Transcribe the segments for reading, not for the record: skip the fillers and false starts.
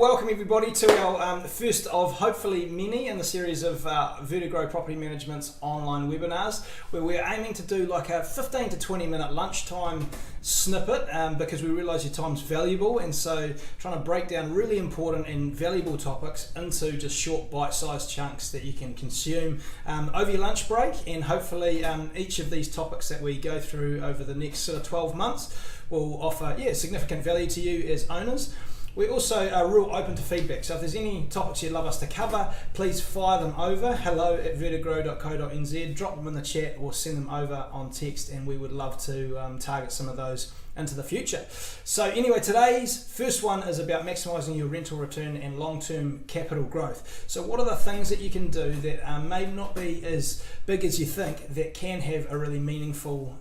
welcome everybody to our first of hopefully many in the series of Vertigrow Property Management's online webinars, where we're aiming to do like a 15 to 20 minute lunchtime snippet because we realise your time's valuable, and so trying to break down really important and valuable topics into just short bite-sized chunks that you can consume over your lunch break, and hopefully each of these topics that we go through over the next sort of 12 months will offer significant value to you as owners. We also are real open to feedback, so if there's any topics you'd love us to cover, please fire them over, hello@vertigrow.co.nz, drop them in the chat or send them over on text, and we would love to target some of those into the future. So anyway, today's first one is about maximising your rental return and long-term capital growth. So what are the things that you can do that may not be as big as you think that can have a really meaningful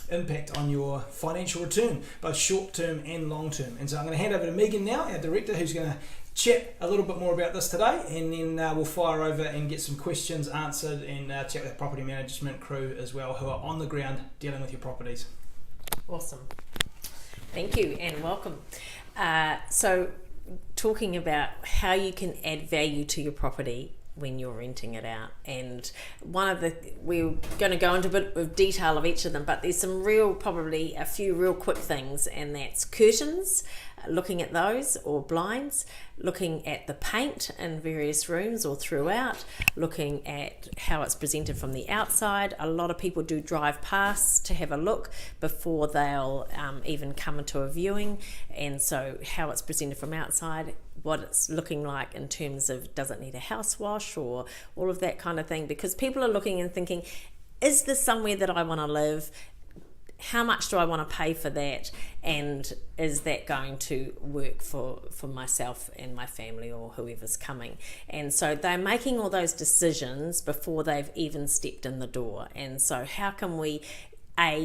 impact on your financial return, both short-term and long-term? And so I'm going to hand over to Megan now, our director, who's going to chat a little bit more about this today, and then we'll fire over and get some questions answered and chat with the property management crew as well, who are on the ground dealing with your properties. Awesome. Thank you and welcome. So talking about how you can add value to your property when you're renting it out, and we're going to go into a bit of detail of each of them, but there's probably a few real quick things, and that's curtains, looking at those, or blinds, looking at the paint in various rooms or throughout, looking at how it's presented from the outside. A lot of people do drive past to have a look before they'll even come into a viewing, and so how it's presented from outside, what it's looking like in terms of does it need a house wash or all of that kind of thing, because people are looking and thinking, is this somewhere that I want to live? How much do I want to pay for that, and is that going to work for myself and my family or whoever's coming? And so they're making all those decisions before they've even stepped in the door. And so how can we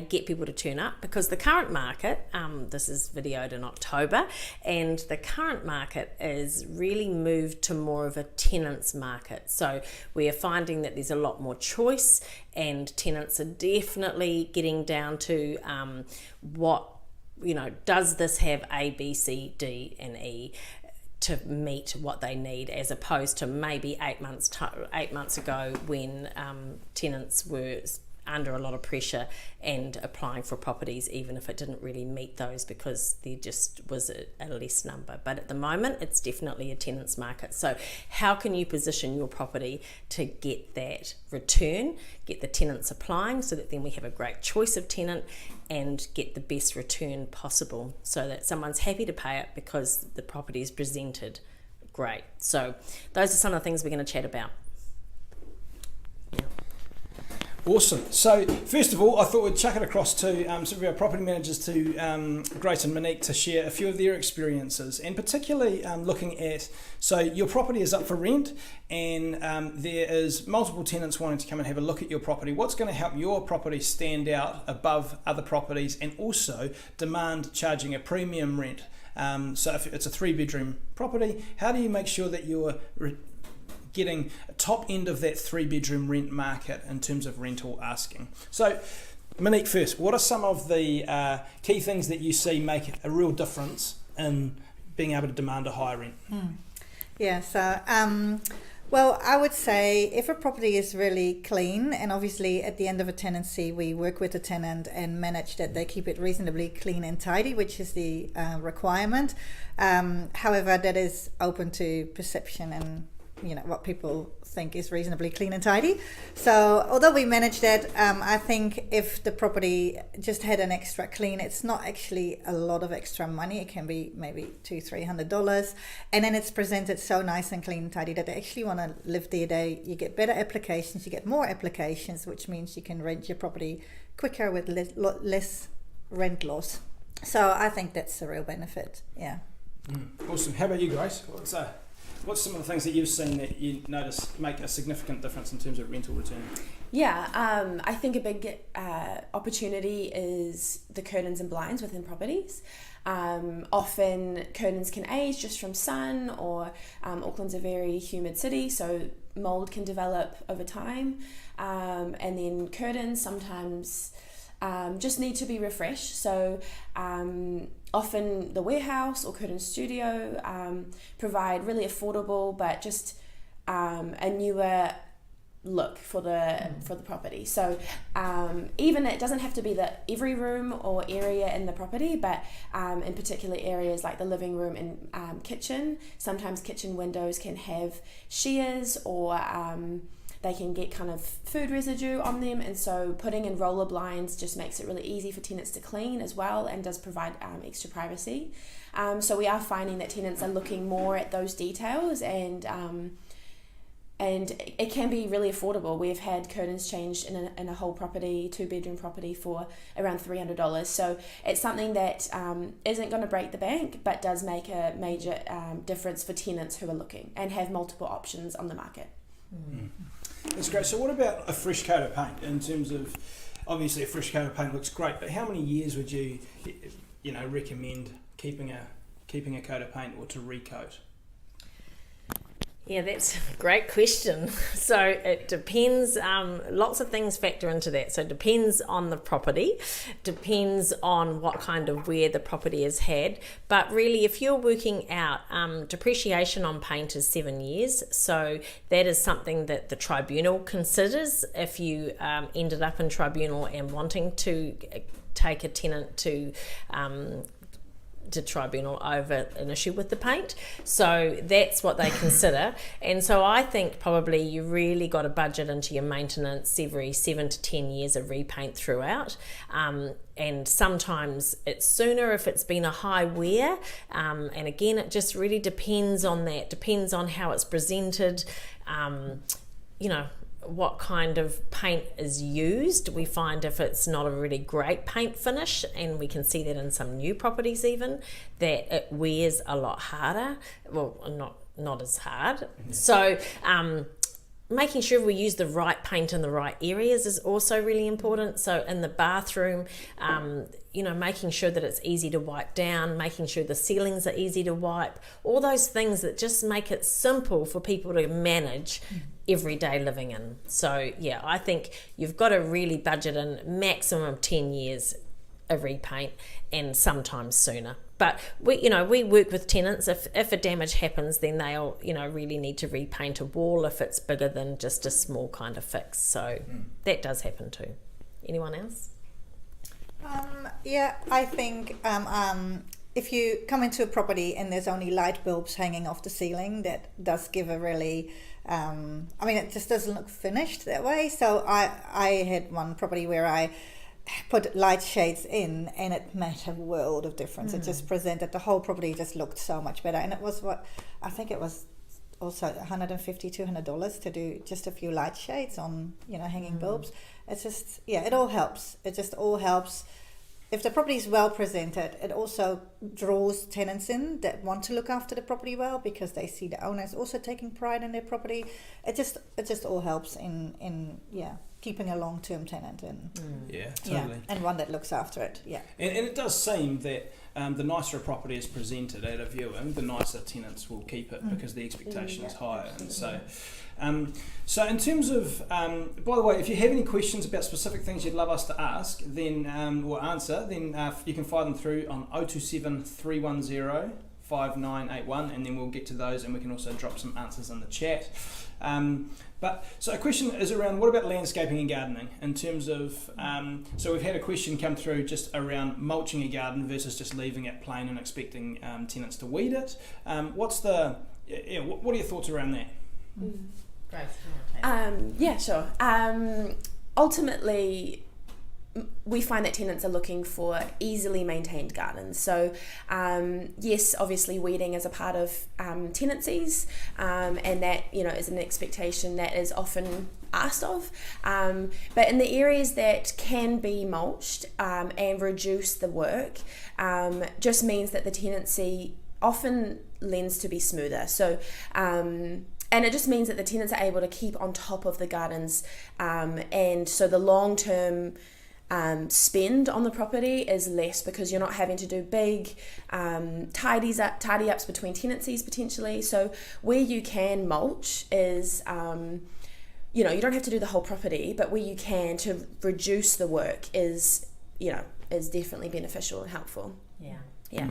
get people to turn up? Because the current market, this is videoed in October, and the current market is really moved to more of a tenants market. So we are finding that there's a lot more choice, and tenants are definitely getting down to does this have A, B, C, D and E to meet what they need, as opposed to maybe 8 months ago when tenants were under a lot of pressure and applying for properties even if it didn't really meet those because there just was a less number. But at the moment it's definitely a tenants market. So how can you position your property to get that return, get the tenants applying, so that then we have a great choice of tenant and get the best return possible, so that someone's happy to pay it because the property is presented great. So those are some of the things we're going to chat about. Awesome. So first of all, I thought we'd chuck it across to some of our property managers, to Grace and Monique, to share a few of their experiences, and particularly looking at, so your property is up for rent, and there is multiple tenants wanting to come and have a look at your property. What's going to help your property stand out above other properties and also demand charging a premium rent? So if it's a 3-bedroom property, how do you make sure that you're getting a top end of that 3-bedroom rent market in terms of rental asking? So Monique, first, what are some of the key things that you see make a real difference in being able to demand a higher rent? Well, I would say if a property is really clean, and obviously at the end of a tenancy we work with the tenant and manage that they keep it reasonably clean and tidy, which is the requirement. However, that is open to perception and what people think is reasonably clean and tidy. So although we manage that, I think if the property just had an extra clean, it's not actually a lot of extra money. It can be maybe $200-300, and then it's presented so nice and clean and tidy that they actually want to live there. You get better applications, you get more applications, which means you can rent your property quicker with less rent loss. So I think that's a real benefit. Awesome. How about you, Grace? What's some of the things that you've seen that you notice make a significant difference in terms of rental return? I think a big opportunity is the curtains and blinds within properties. Often curtains can age just from sun, or Auckland's a very humid city, so mold can develop over time. And then curtains sometimes just need to be refreshed. So often the Warehouse or Curtin Studio provide really affordable but just a newer look for the property. So even it doesn't have to be every room or area in the property, but in particular areas like the living room and kitchen. Sometimes kitchen windows can have shears, or they can get kind of food residue on them, and so putting in roller blinds just makes it really easy for tenants to clean as well, and does provide extra privacy. So we are finding that tenants are looking more at those details, and it can be really affordable. We've had curtains changed in a whole property, 2-bedroom property, for around $300. So it's something that isn't going to break the bank, but does make a major difference for tenants who are looking and have multiple options on the market. That's great. So what about a fresh coat of paint? In terms of, obviously a fresh coat of paint looks great, but how many years would you recommend keeping a coat of paint, or to recoat? Yeah, that's a great question. So it depends, lots of things factor into that. So it depends on the property, depends on what kind of wear the property has had. But really, if you're working out, depreciation on paint is 7 years. So that is something that the tribunal considers if you ended up in tribunal and wanting to take a tenant to tribunal over an issue with the paint. So that's what they consider. And so I think probably you really got to budget into your maintenance every 7 to 10 years of repaint throughout. And sometimes it's sooner if it's been a high wear. And again, it just really depends on that, depends on how it's presented, what kind of paint is used. We find if it's not a really great paint finish, and we can see that in some new properties even, that it wears a lot harder. Well, not as hard. So making sure we use the right paint in the right areas is also really important. So in the bathroom, making sure that it's easy to wipe down, making sure the ceilings are easy to wipe, all those things that just make it simple for people to manage everyday living in. So yeah, I think you've got to really budget in maximum 10 years of repaint, and sometimes sooner. But we work with tenants. If a damage happens, then they'll really need to repaint a wall if it's bigger than just a small kind of fix. So that does happen too. Anyone else? I think if you come into a property and there's only light bulbs hanging off the ceiling, that does give a really it just doesn't look finished that way. So I had one property where I put light shades in, and it made a world of difference. It just presented, the whole property just looked so much better. And it was also $150-$200 to do just a few light shades on hanging bulbs. It's just it all helps. It just all helps. If the property is well presented, it also draws tenants in that want to look after the property well, because they see the owners also taking pride in their property. It just all helps in keeping a long-term tenant in. Yeah, totally. And one that looks after it. Yeah. And it does seem that the nicer a property is presented at a viewing, the nicer tenants will keep it, because the expectation is higher. And so in terms of, by the way, if you have any questions about specific things you'd love us to ask, then or answer, then you can fire them through on 027 310 5981, and then we'll get to those, and we can also drop some answers in the chat. So a question is around, what about landscaping and gardening in terms of, so we've had a question come through just around mulching a garden versus just leaving it plain and expecting tenants to weed it. What are your thoughts around that? Grace, sure. Ultimately, we find that tenants are looking for easily maintained gardens. So yes, obviously weeding is a part of tenancies, and that is an expectation that is often asked of. But in the areas that can be mulched and reduce the work, just means that the tenancy often lends to be smoother. So and it just means that the tenants are able to keep on top of the gardens, and so the long-term spend on the property is less, because you're not having to do big tidy ups between tenancies potentially. So where you can mulch is you don't have to do the whole property, but where you can, to reduce the work, is is definitely beneficial and helpful. Yeah.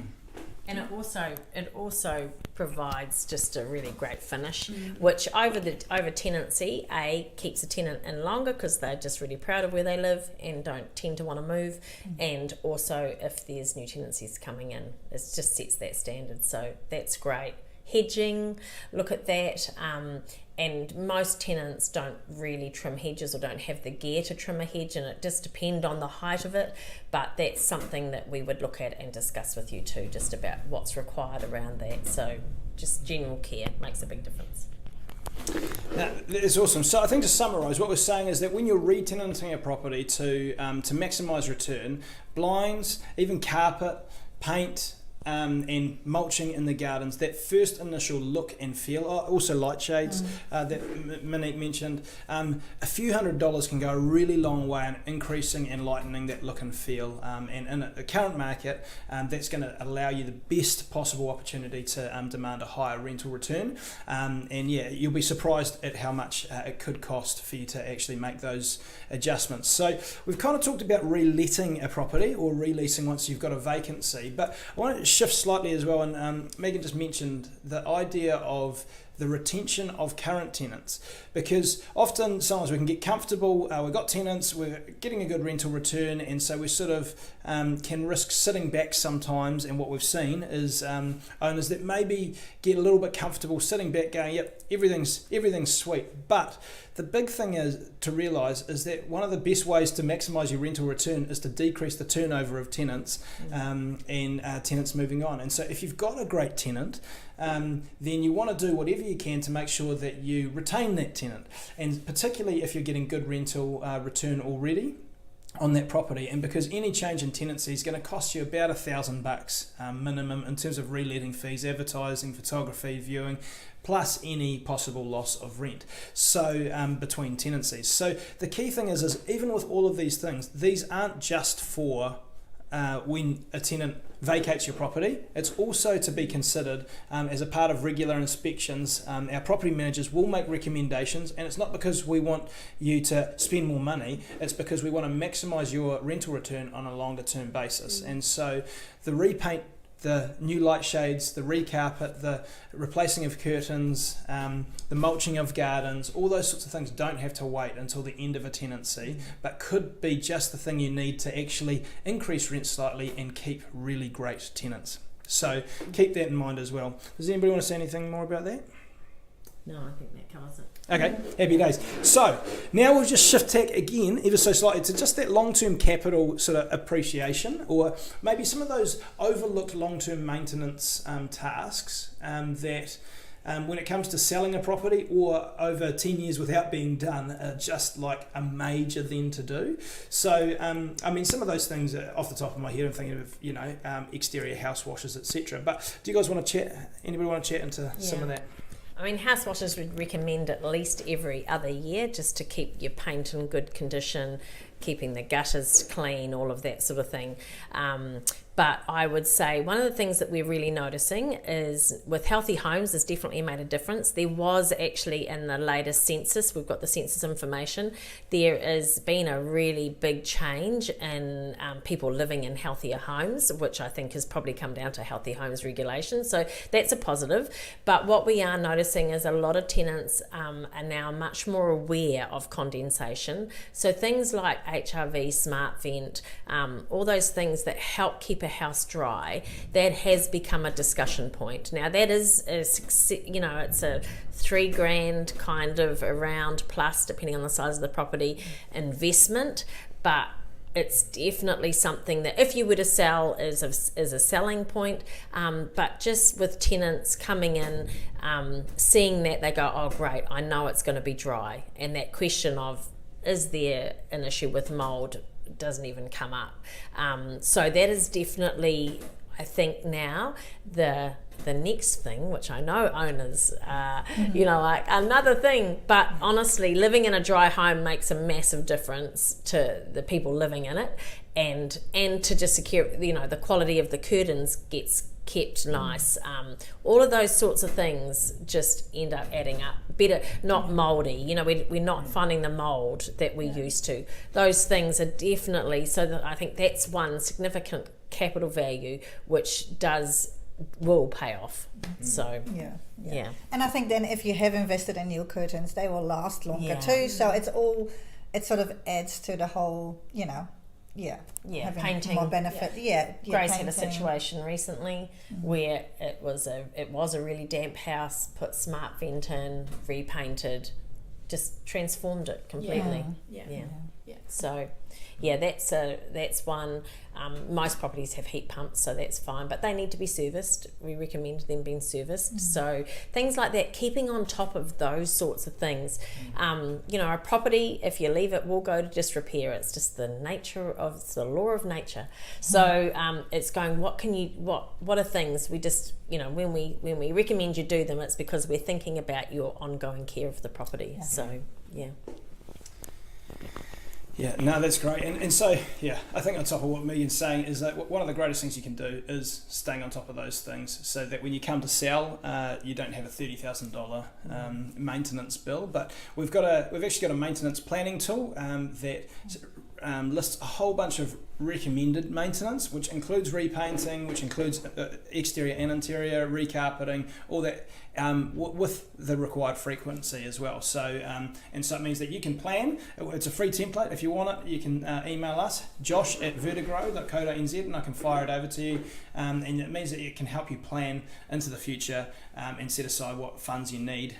And it also provides just a really great finish, which over tenancy, keeps a tenant in longer because they're just really proud of where they live and don't tend to want to move. And also, if there's new tenancies coming in, it just sets that standard. So that's great. Hedging, look at that. And most tenants don't really trim hedges or don't have the gear to trim a hedge, and it just depends on the height of it. But that's something that we would look at and discuss with you too, just about what's required around that. So just general care makes a big difference. Now, it's awesome. So I think to summarise, what we're saying is that when you're re-tenanting a property to maximise return, blinds, even carpet, paint, and mulching in the gardens, that first initial look and feel, also light shades that Monique mentioned, a few $100s can go a really long way in increasing and lightening that look and feel, and in the current market, that's going to allow you the best possible opportunity to demand a higher rental return, and yeah, you'll be surprised at how much it could cost for you to actually make those adjustments. So we've kind of talked about reletting a property or releasing once you've got a vacancy, but I want to shift slightly as well, and Megan just mentioned the idea of the retention of current tenants, because often sometimes we can get comfortable, we've got tenants, we're getting a good rental return, and so we sort of can risk sitting back sometimes. And what we've seen is owners that maybe get a little bit comfortable sitting back going, yep, everything's sweet. But the big thing is to realise is that one of the best ways to maximise your rental return is to decrease the turnover of tenants and tenants moving on. And so if you've got a great tenant, then you want to do whatever you can to make sure that you retain that tenant, and particularly if you're getting good rental return already on that property. And because any change in tenancy is going to cost you about $1,000 minimum in terms of reletting fees, advertising, photography, viewing, plus any possible loss of rent, so between tenancies. So the key thing is even with all of these things, these aren't just for when a tenant vacates your property. It's also to be considered as a part of regular inspections. Our property managers will make recommendations, and it's not because we want you to spend more money, it's because we want to maximise your rental return on a longer term basis. And so the repaint, the new light shades, the recarpet, the replacing of curtains, the mulching of gardens, all those sorts of things don't have to wait until the end of a tenancy, but could be just the thing you need to actually increase rent slightly and keep really great tenants. So keep that in mind as well. Does anybody want to say anything more about that? No, I think that covers it. Okay, happy days. So now we'll just shift tack again ever so slightly to just that long-term capital sort of appreciation, or maybe some of those overlooked long-term maintenance tasks that when it comes to selling a property or over 10 years without being done are just like a major thing to do. So I mean, some of those things are off the top of my head, I'm thinking of exterior house washes, etc. But do you guys want to chat? Anybody want to chat into some of that? I mean, house washers would recommend at least every other year, just to keep your paint in good condition, keeping the gutters clean, all of that sort of thing. But I would say one of the things that we're really noticing is with healthy homes has definitely made a difference. There was actually in the latest census, we've got the census information, there has been a really big change in people living in healthier homes, which I think has probably come down to healthy homes regulation. So that's a positive. But what we are noticing is a lot of tenants are now much more aware of condensation. So things like HRV, smart vent, all those things that help keep a house dry, that has become a discussion point. Now that is it's a $3,000 kind of around plus, depending on the size of the property, investment, but it's definitely something that if you were to sell is a selling point, but just with tenants coming in, seeing that, they go, oh great, I know it's going to be dry, and that question of is there an issue with mould doesn't even come up. So that is definitely, I think now the next thing, which I know owners, like another thing, but honestly, living in a dry home makes a massive difference to the people living in it, and to just secure, the quality of the curtains gets kept nice. All of those sorts of things just end up adding up. Better, not mouldy. We're not finding the mould that we used to. Those things are definitely, so that I think that's one significant capital value which will pay off. So yeah. And I think then if you have invested in new curtains, they will last longer too. So it sort of adds to the whole, having painting more benefit. Grace had a situation recently where it was a really damp house, put smart vent in, repainted, just transformed it completely. So that's one. Most properties have heat pumps, so that's fine, but they need to be serviced. We recommend them being serviced. So things like that, keeping on top of those sorts of things. A property, if you leave it, will go to disrepair. It's just the law of nature. So it's going, what are things we just, when we recommend you do them, it's because we're thinking about your ongoing care of the property. So Yeah, no, that's great. And so, I think on top of what Megan's saying is that one of the greatest things you can do is staying on top of those things so that when you come to sell, you don't have a $30,000 maintenance bill. But we've actually got a maintenance planning tool that lists a whole bunch of recommended maintenance, which includes repainting, which includes exterior and interior, recarpeting, all that, with the required frequency as well. So so it means that you can plan. It's a free template. If you want it, you can email us, josh@vertigrow.co.nz, and I can fire it over to you. And it means that it can help you plan into the future and set aside what funds you need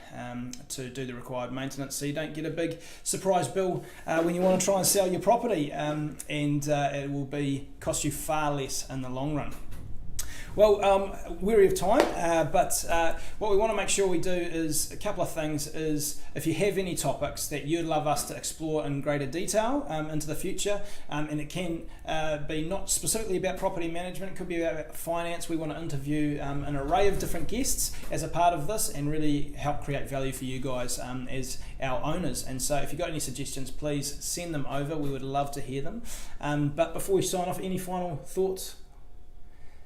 to do the required maintenance, so you don't get a big surprise bill when you want to try and sell your property, and it will cost you far less in the long run. Well, weary of time, but what we want to make sure we do is a couple of things. Is if you have any topics that you'd love us to explore in greater detail into the future, and it can be not specifically about property management, it could be about finance. We want to interview an array of different guests as a part of this and really help create value for you guys as our owners. And so if you've got any suggestions, please send them over. We would love to hear them. But before we sign off, any final thoughts?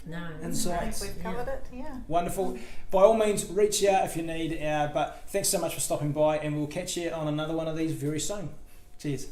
No, insights. We've covered it. Yeah. Wonderful. By all means, reach out if you need. But thanks so much for stopping by, and we'll catch you on another one of these very soon. Cheers.